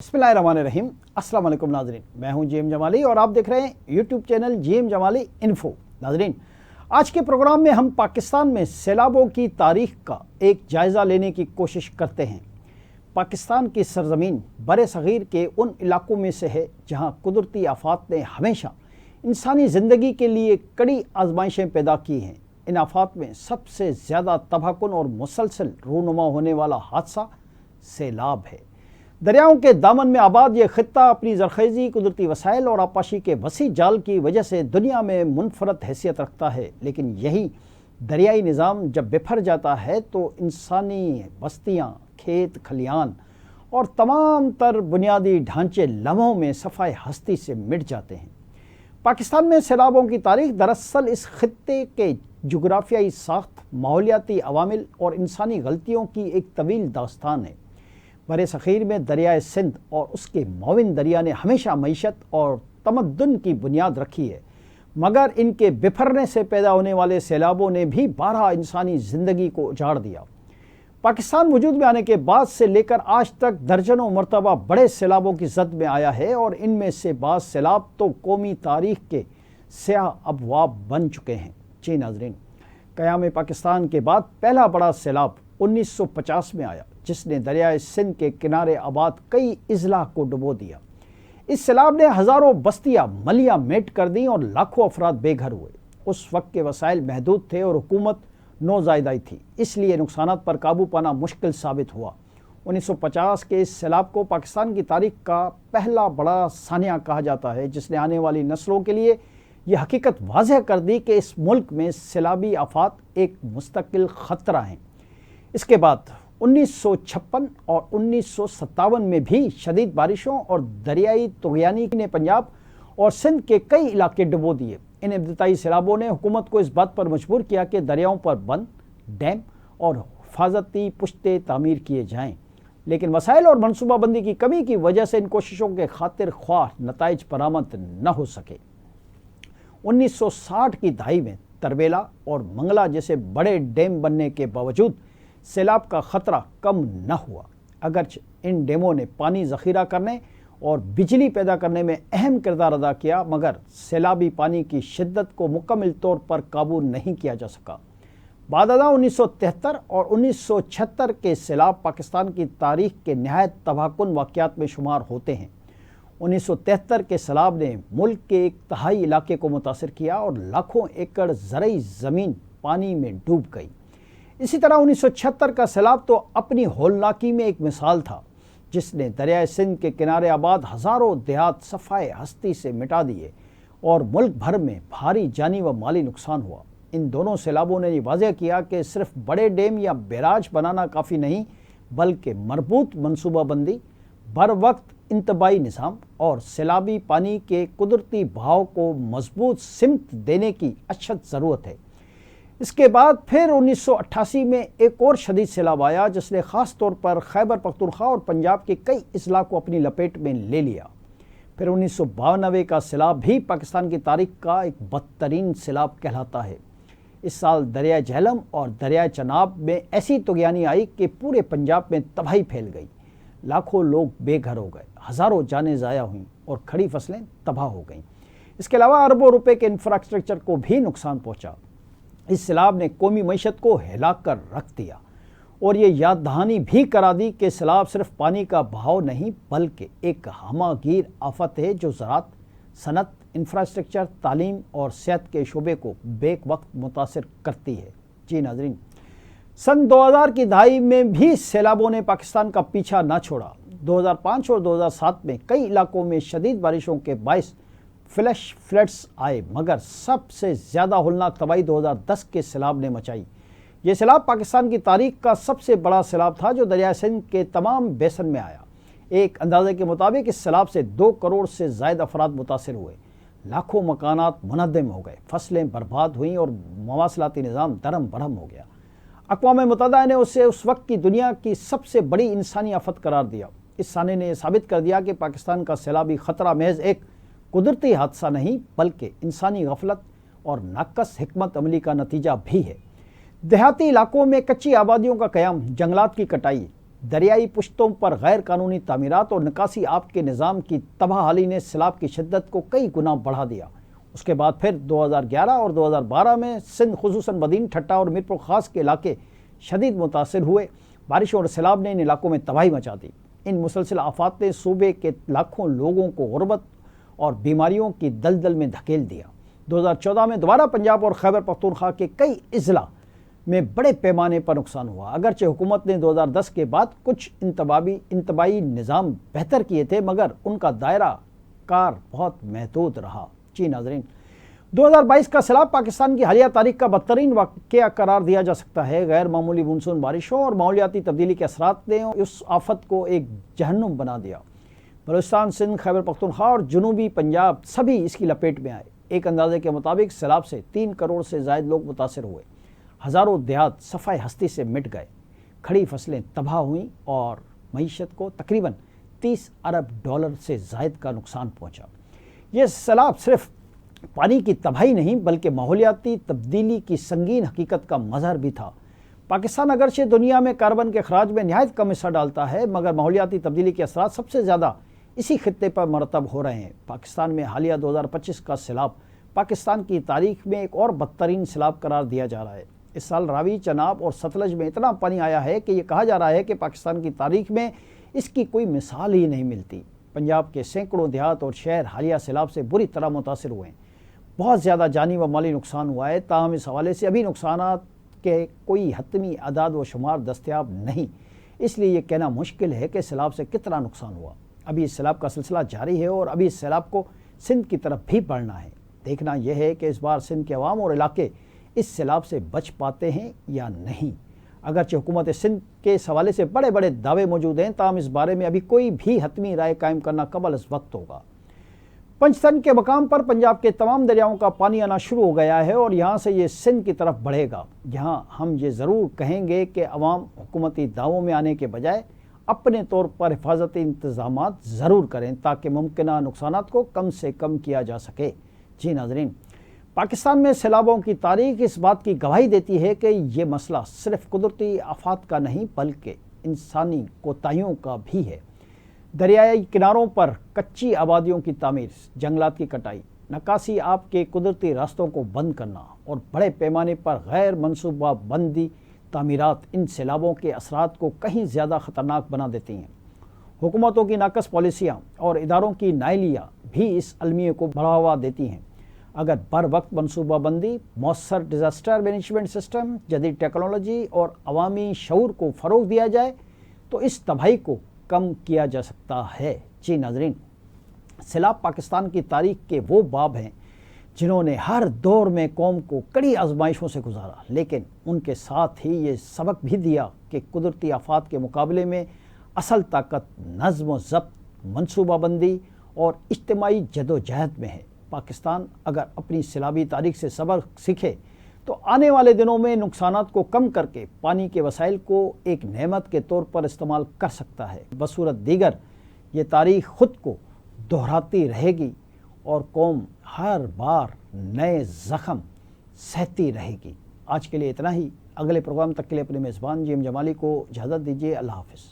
बिस्मिल्लाहिर्रहमानिर्रहीम। अस्सलाम वालेकुम नाज़रीन, मैं हूं जीएम जमाली और आप देख रहे हैं YouTube channel GM Jamali info. नाज़रीन, आज के प्रोग्राम में हम पाकिस्तान में सैलाबों की तारीख का एक जायज़ा लेने की कोशिश करते हैं। पाकिस्तान की सरजमीन बरे सग़ीर के उन इलाकों में से है जहां कुदरती आफात ने हमेशा इंसानी ज़िंदगी के लिए कड़ी आजमाइशें पैदा की हैं। इन आफात में सबसे ज़्यादा तबाहकुन और मुसलसल रूनुमा होने वाला हादसा सैलाब है। दरियाओं के दामन में आबाद ये खित्ता अपनी ज़रख़ेज़ी, कुदरती वसाइल और आबपाशी के वसी जाल की वजह से दुनिया में मुनफरद हैसियत रखता है। लेकिन यही दरियाई निज़ाम जब बिफर जाता है तो इंसानी बस्तियाँ, खेत खलियान और तमाम तर बुनियादी ढांचे लम्हों में सफ़ाए हस्ती से मिट जाते हैं। पाकिस्तान में सैलाबों की तारीख़ दरअसल इस खित्ते के जुग्राफियाई साख्त, माहौलियाती अवामिल और इंसानी गलतियों की एक तवील दास्तान है। बरे सग़ीर में दरियाए सिंध और उसके मोविन दरिया ने हमेशा मईशत और तमद्दुन की बुनियाद रखी है, मगर इनके बिफरने से पैदा होने वाले सैलाबों ने भी बारहा इंसानी ज़िंदगी को उजाड़ दिया। पाकिस्तान वजूद में आने के बाद से लेकर आज तक दर्जनों मरतबा बड़े सैलाबों की जद में आया है और इनमें से बाज़ सैलाब तो कौमी तारीख़ के स्याह अबवाब बन चुके हैं। जी नाज़रीन, क़याम पाकिस्तान के बाद पहला बड़ा सैलाब 1950 में आया, जिसने दरियाए सिंध के किनारे आबाद कई अजला को डुबो दिया। इस सैलाब ने हज़ारों बस्तियाँ मलिया मेट कर दी और लाखों अफराद बेघर हुए। उस वक्त के वसाइल महदूद थे और हुकूमत नौज़ायदाई थी, इसलिए नुकसानात पर काबू पाना मुश्किल साबित हुआ। 1950 के इस सैलाब को पाकिस्तान की तारीख़ का पहला बड़ा सानिया कहा जाता है, जिसने आने वाली नस्लों के लिए यह हकीकत वाज़ह कर दी कि इस मुल्क में सैलाबी आफात एक मुस्तकिल ख़तरा हैं। इसके बाद 1956 और 1957 में भी शदीद बारिशों और दरियाई तुग़यानी ने पंजाब और सिंध के कई इलाके डुबो दिए। इन इब्तिदाई सैलाबों ने हुकूमत को इस बात पर मजबूर किया कि दरियाओं पर बंद, डैम और हिफाजती पुश्ते तामीर किए जाएँ, लेकिन वसाइल और मनसूबाबंदी की कमी की वजह से इन कोशिशों के खातिर ख्वाह नताइज बरामद न हो सके। 1960 की दहाई में तरबेला और मंगला जैसे बड़े डैम बनने के बावजूद सैलाब का ख़तरा कम न हुआ। अगरचे इन डैमों ने पानी ज़ख़ीरा करने और बिजली पैदा करने में अहम किरदार अदा किया, मगर सैलाबी पानी की शिद्दत को मुकम्मल तौर पर काबू नहीं किया जा सका। बादअज़ां 1973 और 1976 के सैलाब पाकिस्तान की तारीख़ के नहायत तबाहकुन वाक़यात में शुमार होते हैं। 1973 के सैलाब ने मुल्क के एक तिहाई इलाके को मुतासिर किया और लाखों एकड़ ज़रई ज़मीन पानी में डूब गई। इसी तरह 1976 का सैलाब तो अपनी होलनाकी में एक मिसाल था, जिसने दरियाए सिंध के किनारे आबाद हज़ारों देहात सफ़ाए हस्ती से मिटा दिए और मुल्क भर में भारी जानी व माली नुकसान हुआ। इन दोनों सैलाबों ने वाज़ह किया कि सिर्फ बड़े डैम या बैराज बनाना काफ़ी नहीं, बल्कि मरबूत मनसूबाबंदी, बर वक्त इंतबाही निज़ाम और सैलाबी पानी के कुदरती बहाव को मजबूत सिमत देने की अशद ज़रूरत है। इसके बाद फिर 1988 में एक और शदीद सैलाब आया, जिसने ख़ास तौर पर खैबर पख्तूनख्वा और पंजाब के कई अजला को अपनी लपेट में ले लिया। फिर 1992 का सैलाब भी पाकिस्तान की तारीख़ का एक बदतरीन सैलाब कहलाता है। इस साल दरिया झेलम और दरिया चनाब में ऐसी तुग़यानी आई कि पूरे पंजाब में तबाही फैल गई। लाखों लोग बेघर हो गए, हज़ारों जानें ज़ाया हुईं और खड़ी फसलें तबाह हो गईं। इसके अलावा अरबों रुपए के इंफ्रास्ट्रक्चर को भी नुकसान पहुँचा। इस सैलाब ने कौमी मईशत को हिला कर रख दिया और ये याद दहानी भी करा दी कि सैलाब सिर्फ पानी का बहाव नहीं, बल्कि एक हमागीर आफत है जो ज़राअत, सनत, इंफ्रास्ट्रक्चर, तालीम और सेहत के शोबे को बेक वक्त मुतासिर करती है। जी नाज़रीन, सन 2000 की दहाई में भी सैलाबों ने पाकिस्तान का पीछा न छोड़ा। 2005 और 2007 में कई इलाकों में शदीद बारिशों के बायस फ्लैश फ्लड्स आए, मगर सबसे ज़्यादा होलनाक तबाही 2010 के सैलाब ने मचाई। ये सैलाब पाकिस्तान की तारीख़ का सबसे बड़ा सैलाब था जो दरिया सिंध के तमाम बेसन में आया। एक अंदाजे के मुताबिक इस सैलाब से 2 करोड़ से ज़ायद अफराद मुतासिर हुए, लाखों मकानात मुनहदम हो गए, फसलें बर्बाद हुईं और मवासलाती निज़ाम दरम बरहम हो गया। अक़वाम मुत्तहिदा ने उसे उस वक्त की दुनिया की सबसे बड़ी इंसानी आफत करार दिया। इस साने ने साबित कर दिया कि पाकिस्तान का सैलाबी ख़तरा महज एक कुदरती हादसा नहीं, बल्कि इंसानी गफलत और नाकस हिकमत अमली का नतीजा भी है। देहाती इलाकों में कच्ची आबादियों का क़याम, जंगलात की कटाई, دریائی پشتوں پر غیر قانونی تعمیرات اور نکاسی آب کے نظام کی تباہ حالی نے سیلاب کی شدت کو کئی گنا بڑھا دیا۔ اس کے بعد پھر 2011 اور 2012 میں سندھ خصوصاً بدین، ٹھٹہ اور میرپور خاص کے علاقے شدید متاثر ہوئے۔ بارشوں اور سیلاب نے ان علاقوں میں تباہی مچا دی۔ ان مسلسل آفات نے صوبے کے لاکھوں لوگوں کو غربت اور بیماریوں کی دلدل میں دھکیل دیا۔ 2014 میں دوبارہ پنجاب اور خیبر پختونخوا کے کئی اضلاع میں بڑے پیمانے پر نقصان ہوا۔ اگرچہ حکومت نے 2010 کے بعد کچھ انتباہی نظام بہتر کیے تھے، مگر ان کا دائرہ کار بہت محدود رہا۔ جی ناظرین، 2022 کا سیلاب پاکستان کی حالیہ تاریخ کا بدترین واقعہ قرار دیا جا سکتا ہے۔ غیر معمولی مونسون بارشوں اور ماحولیاتی تبدیلی کے اثرات نے اس آفت کو ایک جہنم بنا دیا۔ بلوچستان، سندھ، خیبر پختونخوا اور جنوبی پنجاب سبھی اس کی لپیٹ میں آئے۔ ایک اندازے کے مطابق سیلاب سے 3 کروڑ سے زائد لوگ متاثر ہوئے۔ ہزاروں دیہات صفحۂ ہستی سے مٹ گئے، کھڑی فصلیں تباہ ہوئیں اور معیشت کو تقریباً 30 ارب ڈالر سے زائد کا نقصان پہنچا۔ یہ سیلاب صرف پانی کی تباہی نہیں بلکہ ماحولیاتی تبدیلی کی سنگین حقیقت کا مظہر بھی تھا۔ پاکستان اگرچہ دنیا میں کاربن کے اخراج میں نہایت کم حصہ ڈالتا ہے، مگر ماحولیاتی تبدیلی کے اثرات سب سے زیادہ اسی خطے پر مرتب ہو رہے ہیں۔ پاکستان میں حالیہ 2025 کا سیلاب پاکستان کی تاریخ میں ایک اور بدترین سیلاب قرار دیا جا رہا ہے۔ اس سال راوی، چناب اور ستلج میں اتنا پانی آیا ہے کہ یہ کہا جا رہا ہے کہ پاکستان کی تاریخ میں اس کی کوئی مثال ہی نہیں ملتی۔ پنجاب کے سینکڑوں دیہات اور شہر حالیہ سیلاب سے بری طرح متاثر ہوئے ہیں۔ بہت زیادہ جانی و مالی نقصان ہوا ہے، تاہم اس حوالے سے ابھی نقصانات کے کوئی حتمی اعداد و شمار دستیاب نہیں، اس لیے یہ کہنا مشکل ہے کہ سیلاب سے کتنا نقصان ہوا۔ ابھی اس سیلاب کا سلسلہ جاری ہے اور ابھی اس سیلاب کو سندھ کی طرف بھی بڑھنا ہے۔ دیکھنا یہ ہے کہ اس بار سندھ کے عوام اور علاقے اس سیلاب سے بچ پاتے ہیں یا نہیں۔ اگرچہ حکومت سندھ کے اس حوالے سے بڑے بڑے دعوے موجود ہیں، تاہم اس بارے میں ابھی کوئی بھی حتمی رائے قائم کرنا قبل از وقت ہوگا۔ پنجتن کے مقام پر پنجاب کے تمام دریاؤں کا پانی آنا شروع ہو گیا ہے اور یہاں سے یہ سندھ کی طرف بڑھے گا۔ یہاں ہم یہ ضرور کہیں گے کہ عوام حکومتی دعووں میں آنے کے بجائے اپنے طور پر حفاظتی انتظامات ضرور کریں تاکہ ممکنہ نقصانات کو کم سے کم کیا جا سکے۔ جی ناظرین، پاکستان میں سیلابوں کی تاریخ اس بات کی گواہی دیتی ہے کہ یہ مسئلہ صرف قدرتی آفات کا نہیں بلکہ انسانی کوتاہیوں کا بھی ہے۔ دریائی کناروں پر کچی آبادیوں کی تعمیر، جنگلات کی کٹائی، نکاسی آب کے قدرتی راستوں کو بند کرنا اور بڑے پیمانے پر غیر منصوبہ بندی تعمیرات ان سیلابوں کے اثرات کو کہیں زیادہ خطرناک بنا دیتی ہیں۔ حکومتوں کی ناقص پالیسیاں اور اداروں کی نااہلیاں بھی اس المیے کو بڑھاوا دیتی ہیں۔ اگر بر وقت منصوبہ بندی، مؤثر ڈیزاسٹر مینجمنٹ سسٹم، جدید ٹیکنالوجی اور عوامی شعور کو فروغ دیا جائے تو اس تباہی کو کم کیا جا سکتا ہے۔ جی ناظرین، سیلاب پاکستان کی تاریخ کے وہ باب ہیں جنہوں نے ہر دور میں قوم کو کڑی آزمائشوں سے گزارا، لیکن ان کے ساتھ ہی یہ سبق بھی دیا کہ قدرتی آفات کے مقابلے میں اصل طاقت نظم و ضبط، منصوبہ بندی اور اجتماعی جدوجہد میں ہے۔ پاکستان اگر اپنی سیلابی تاریخ سے سبق سیکھے تو آنے والے دنوں میں نقصانات کو کم کر کے پانی کے وسائل کو ایک نعمت کے طور پر استعمال کر سکتا ہے۔ بصورت دیگر یہ تاریخ خود کو دہراتی رہے گی اور قوم ہر بار نئے زخم سہتی رہے گی۔ آج کے لیے اتنا ہی۔ اگلے پروگرام تک کے لیے اپنے میزبان جی ایم جمالی کو اجازت دیجیے۔ اللہ حافظ۔